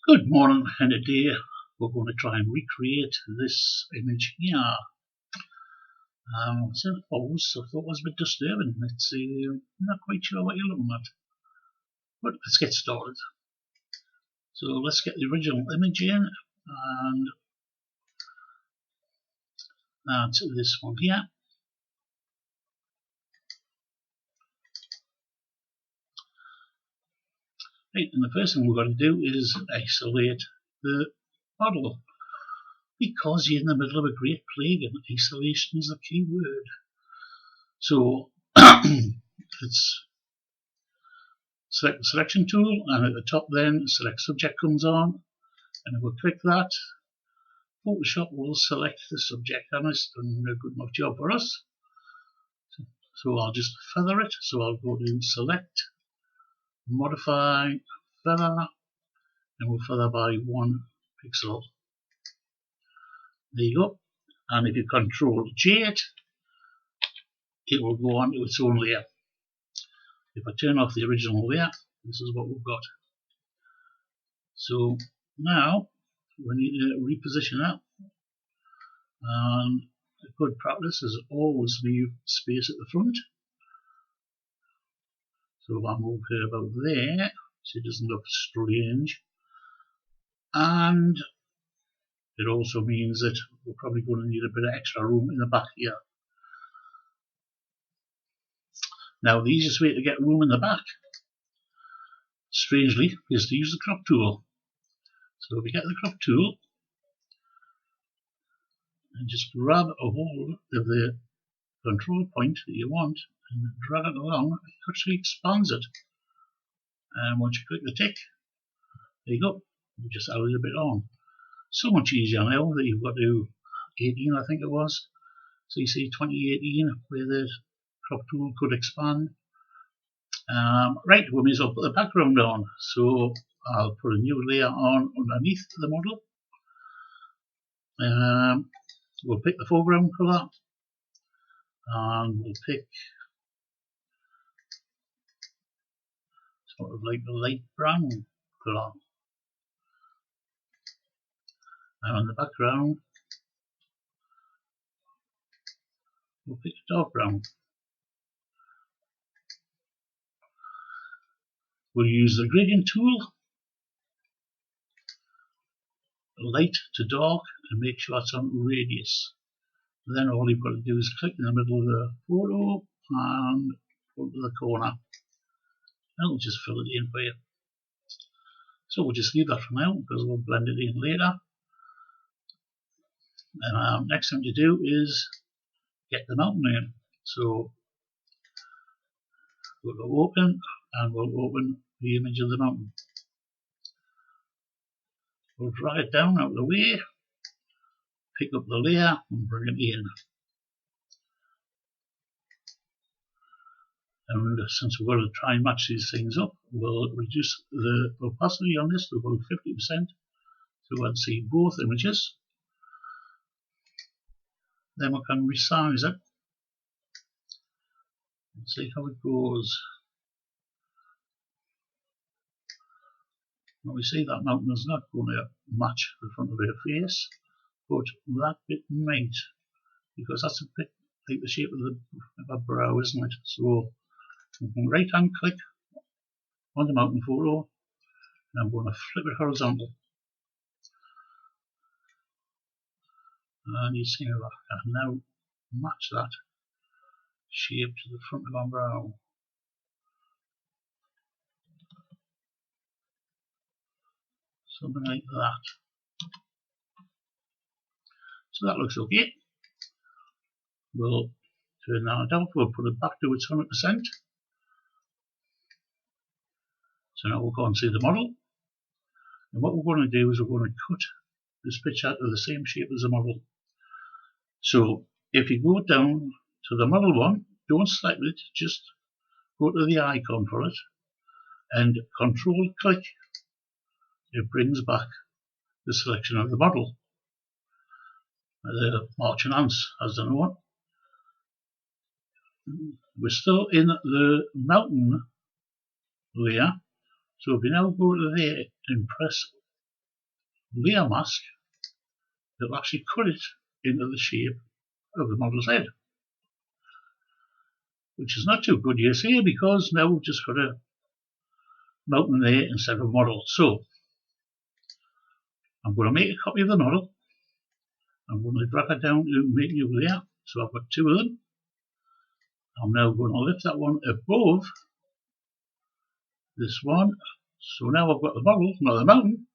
Good morning, and today we're going to try and recreate this image here. So I thought it was a bit disturbing. I'm not quite sure what you're looking at. But let's get started. So let's get the original image in, and that's this one here. Right, and the first thing we're going to do is isolate the model, because you're in the middle of a great plague and isolation is the key word. So let's select the selection tool, and at the top then select subject comes on, and if we click that, Photoshop will select the subject, and it's done a good enough job for us. So I'll just feather it. So I'll go to select, modify, feather, and we'll feather by 1 pixel. There you go. And if you Control J it will go on to its own layer. If I turn off the original layer, this is what we've got. So now we need to reposition that. And a good practice is always leave space at the front. So if I move her about there, so it doesn't look strange. And it also means that we're probably going to need a bit of extra room in the back here. Now the easiest way to get room in the back, strangely, is to use the crop tool. So if we get the crop tool and just grab a hold of the control point that you want and drag it along, it actually expands it. And once you click the tick, there you go, you just added a bit on. So much easier now that you've got to 18, I think it was. So you see 2018 where the crop tool could expand. Right, we may as well put the background on. So I'll put a new layer on underneath the model. We'll pick the foreground colour, and we'll pick sort of like the light brown colour. And on the background, we'll pick a dark brown. We'll use the gradient tool, light to dark, and make sure it's on radius. Then all you've got to do is click in the middle of the photo and go to the corner. And it'll just fill it in for you. So we'll just leave that for now because we'll blend it in later. And next thing to do is get the mountain in. So we'll go open, and we'll open the image of the mountain. We'll drag it down out of the way, pick up the layer and bring it in. And since we're going to try and match these things up, we'll reduce the opacity on this to about 50%, so we'll see both images. Then we can resize it and see how it goes. Now we see that mountain is not going to match the front of her face, but that bit might, because that's a bit like the shape of a brow, isn't it? So we can right hand click on the mountain photo, and I'm going to flip it horizontal. And you see that I can now match that shape to the front of our brow. Something like that. So that looks okay. We'll turn that down, we'll put it back to its 100%. So now we'll go and see the model. And what we're going to do is we're going to cut this picture to the same shape as the model. So if you go down to the model one, don't select it, just go to the icon for it and control click. It brings back the selection of the model. The marching ants has done one. We're still in the mountain layer, so if you now go to there and press layer mask that will actually cut it into the shape of the model's head, which is not too good, you see, because now we've just got a mountain there instead of a model. So I'm going to make a copy of the model. I'm going to drag it down to make a new layer. So I've got two of them. I'm now going to lift that one above this one. So now I've got the model, not the mountain,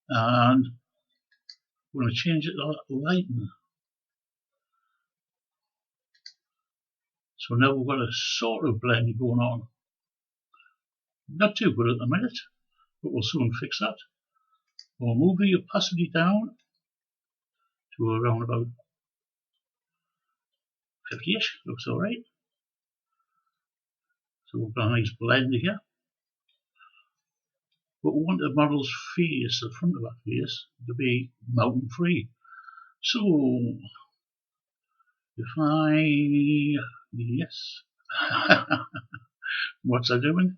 and I'm going to change it to lighten. So now we've got a sort of blend going on. Not too good at the minute, but we'll soon fix that. We'll move the opacity down to around about 50-ish, looks alright. So we've got a nice blend here. But we want the model's face, the front of that face, to be mountain free. So if I, yes, what's I doing?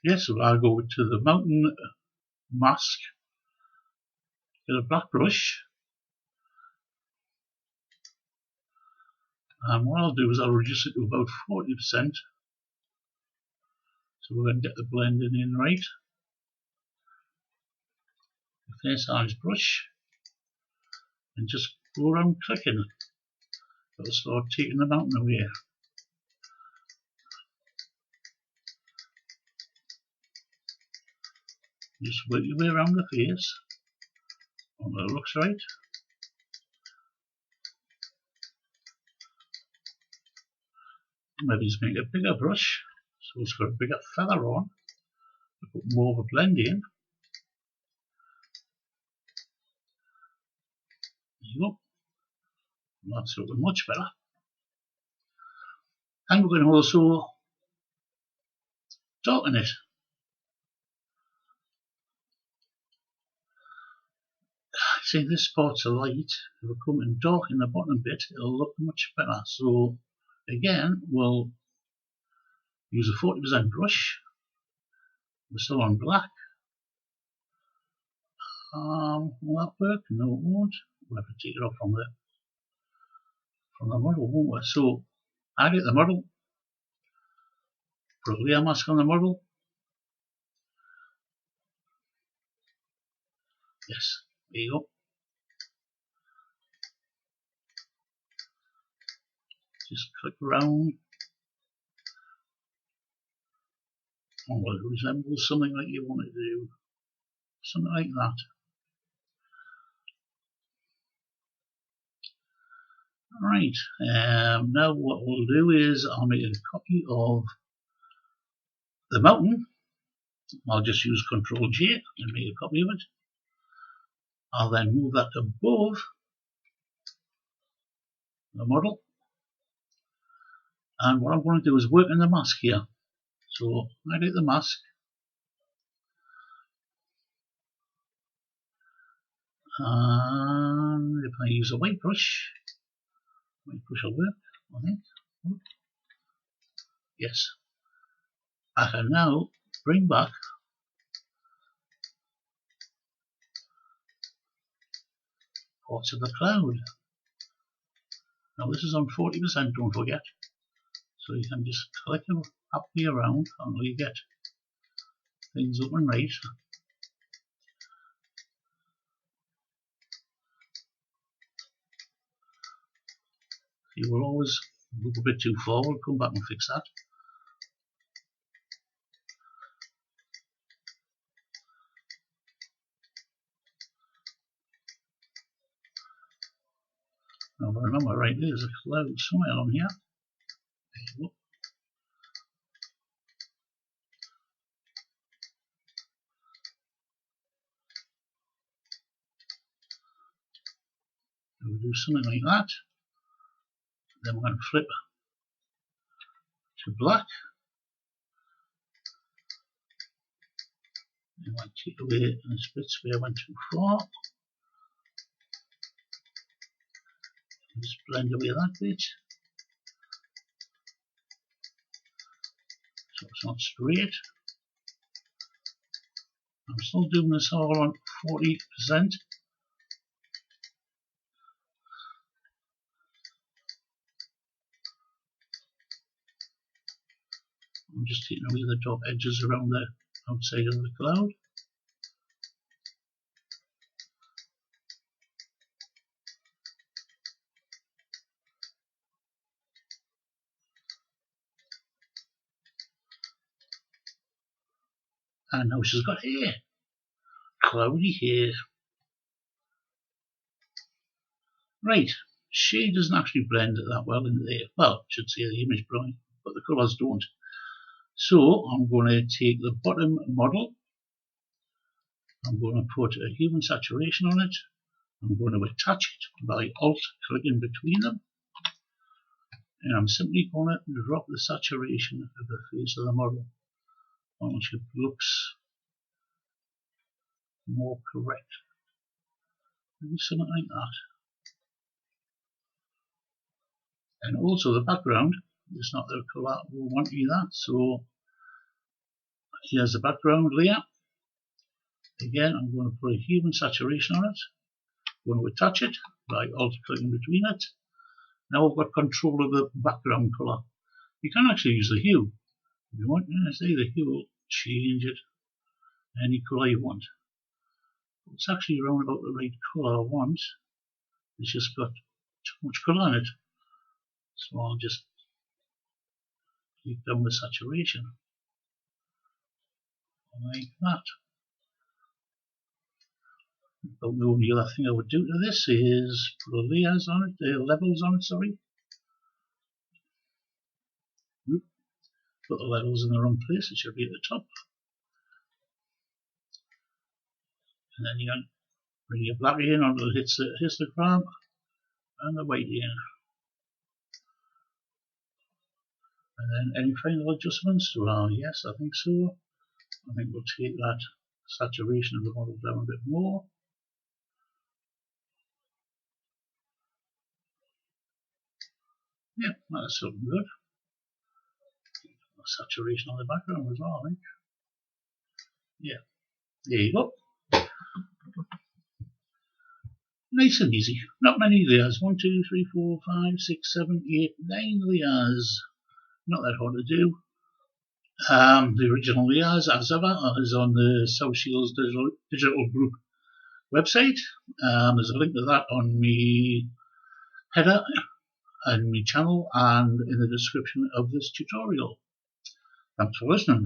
Yes, so I'll go to the mountain mask, get a black brush, and what I'll do is I'll reduce it to about 40%. So we're going to get the blending in right. The fair size brush, and just go around clicking. It'll start taking the mountain away. Just work your way around the face until it looks right. Maybe just make a bigger brush so it's got a bigger feather on. Put more of a blend in. There you go. That's looking much better. And we're going to also darken it. See, this part's a light. If we come and darken the bottom bit, it'll look much better. So again, we'll use a 40% brush. We're still on black. Will that work? No, it won't. We'll have to take it off from the model, won't we? So I get the model, put a layer mask on the model. Yes, there you go. Just click around. And will it resemble something like you want it to do? Something like that. Right, now what we'll do is I'll make a copy of the mountain. I'll just use Ctrl J and make a copy of it. I'll then move that above the model. And what I'm going to do is work in the mask here. So I get the mask. And if I use a white brush will work, I think. Yes. I can now bring back parts of the cloud. Now this is on 40%, don't forget. So you can just click happily around until you get things looking right. You will always look a bit too forward, come back and fix that. Now if I remember right, there's a cloud somewhere on here. There you go. We'll do something like that. Then we're going to flip to black. And I take away the bits where I went too far. Just blend away that bit. So it's not straight. I'm still doing this all on 40%. I'm just taking away the top edges around the outside of the cloud. And now she's got hair. Cloudy hair. Right, shade doesn't actually blend that well into there. Well, I should say the image bright, but the colours don't. So I'm going to take the bottom model. I'm going to put a human saturation on it. I'm going to attach it by alt-clicking between them. And I'm simply going to drop the saturation of the face of the model once it looks more correct. Maybe something like that. And also the background is not the colour we want either. So here's the background layer. Again, I'm going to put a human saturation on it. I'm going to attach it by alt-clicking between it. Now I've got control of the background colour. You can actually use the hue. If you want to say the hue, change it any colour you want. It's actually around about the right colour I want. It's just got too much colour in it. So I'll just click down the saturation like that. But the only other thing I would do to this is put the layers on it, levels on it, sorry. Put the levels in the wrong place, it should be at the top. And then you can bring your black in until it hits the histogram and the white in. And then any final adjustments? Well, yes, I think so. I think we'll take that saturation of the model down a bit more. Yeah, that's looking good. Saturation on the background as well, I think. Yeah, there you go. Nice and easy. Not many layers. 1, 2, 3, 4, 5, 6, 7, 8, 9 layers. Not that hard to do. The original layers, as ever, is on the South Shields Digital Group website. There's a link to that on my header and my channel and in the description of this tutorial. Thanks for listening.